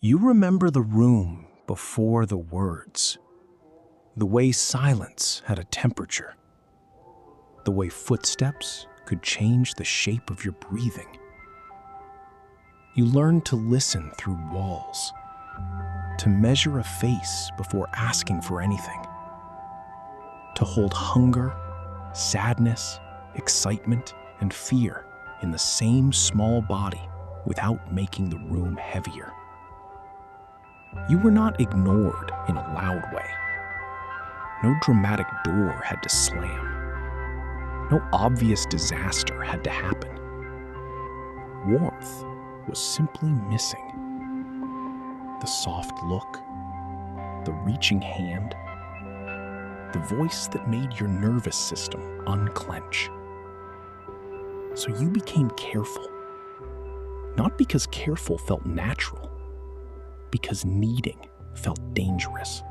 You remember the room before the words, the way silence had a temperature, the way footsteps could change the shape of your breathing. You learned to listen through walls, to measure a face before asking for anything, to hold hunger, sadness, excitement, and fear in the same small body without making the room heavier. You were not ignored in a loud way. No dramatic door had to slam. No obvious disaster had to happen. Warmth was simply missing. The soft look, the reaching hand, the voice that made your nervous system unclench. So you became careful. Not because careful felt natural, because needing felt dangerous.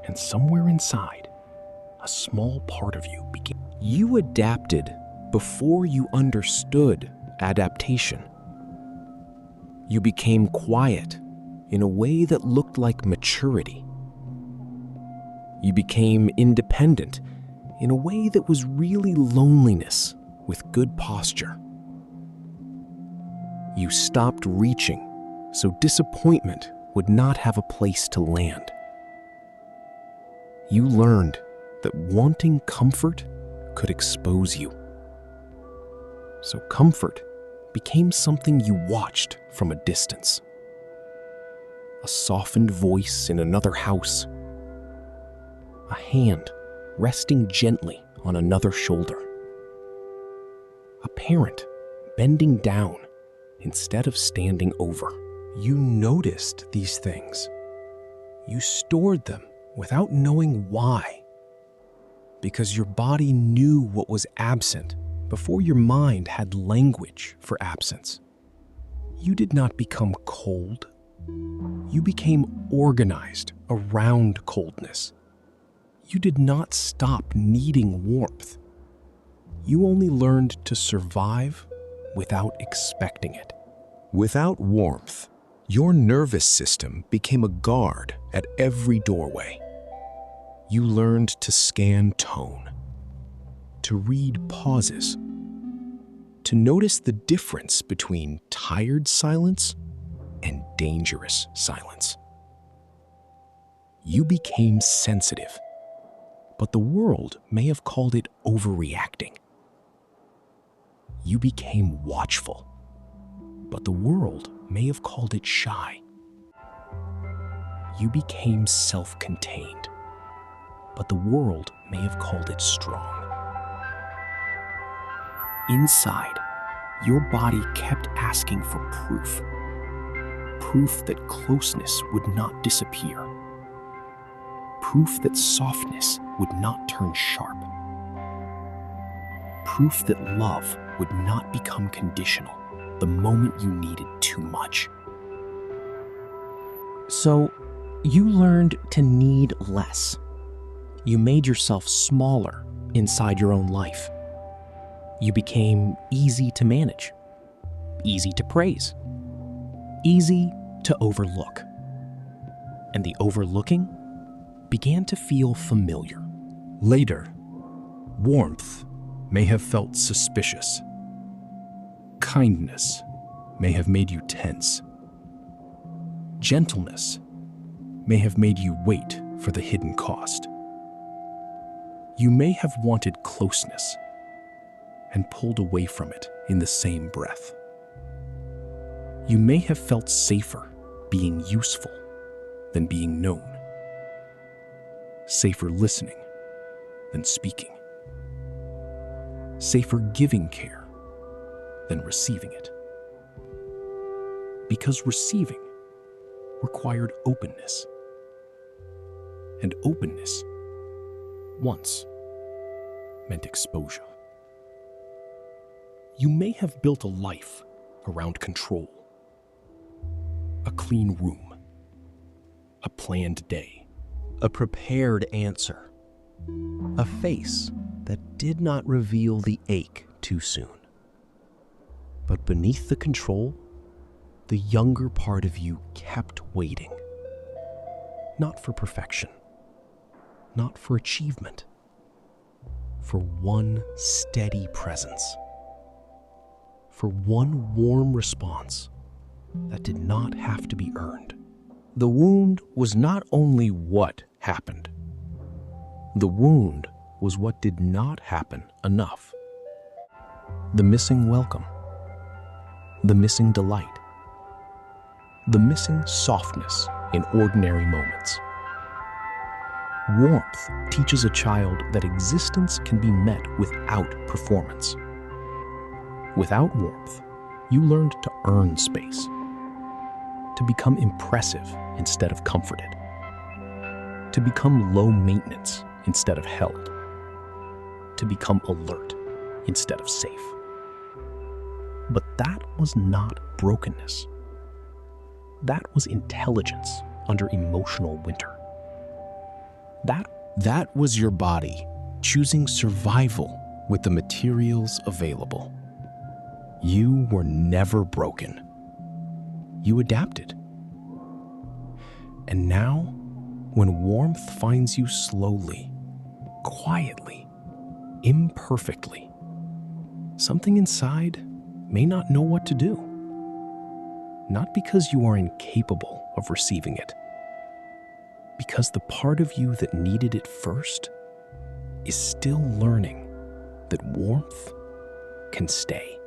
And somewhere inside, a small part of you began. You adapted before you understood adaptation. You became quiet in a way that looked like maturity. You became independent in a way that was really loneliness with good posture. You stopped reaching so disappointment would not have a place to land. You learned that wanting comfort could expose you. So comfort became something you watched from a distance. A softened voice in another house. A hand resting gently on another shoulder. A parent bending down instead of standing over. You noticed these things. You stored them without knowing why. Because your body knew what was absent before your mind had language for absence. You did not become cold. You became organized around coldness. You did not stop needing warmth. You only learned to survive without expecting it. Without warmth, your nervous system became a guard at every doorway. You learned to scan tone, to read pauses, to notice the difference between tired silence and dangerous silence. You became sensitive, but the world may have called it overreacting. You became watchful, but the world may have called it shy. You became self-contained, but the world may have called it strong. Inside, your body kept asking for proof. Proof that closeness would not disappear. Proof that softness would not turn sharp. Proof that love would not become conditional the moment you needed too much. So, you learned to need less. You made yourself smaller inside your own life. You became easy to manage, easy to praise, easy to overlook. And the overlooking began to feel familiar. Later, warmth may have felt suspicious. Kindness may have made you tense. Gentleness may have made you wait for the hidden cost. You may have wanted closeness and pulled away from it in the same breath. You may have felt safer being useful than being known. Safer listening than speaking. Safer giving care than receiving it. Because receiving required openness. And openness once meant exposure. You may have built a life around control. A clean room. A planned day. A prepared answer. A face that did not reveal the ache too soon. But beneath the control the younger part of you kept waiting. Not for perfection, not for achievement, for one steady presence, for one warm response that did not have to be earned. The wound was not only what happened. The wound was what did not happen enough. The missing welcome, the missing delight, the missing softness in ordinary moments. Warmth teaches a child that existence can be met without performance. Without warmth, you learned to earn space, to become impressive instead of comforted, to become low maintenance instead of held, to become alert instead of safe. But that was not brokenness. That was intelligence under emotional winter. That was your body choosing survival with the materials available. You were never broken. You adapted. And now, when warmth finds you slowly, quietly, imperfectly, something inside may not know what to do. Not because you are incapable of receiving it, because the part of you that needed it first is still learning that warmth can stay.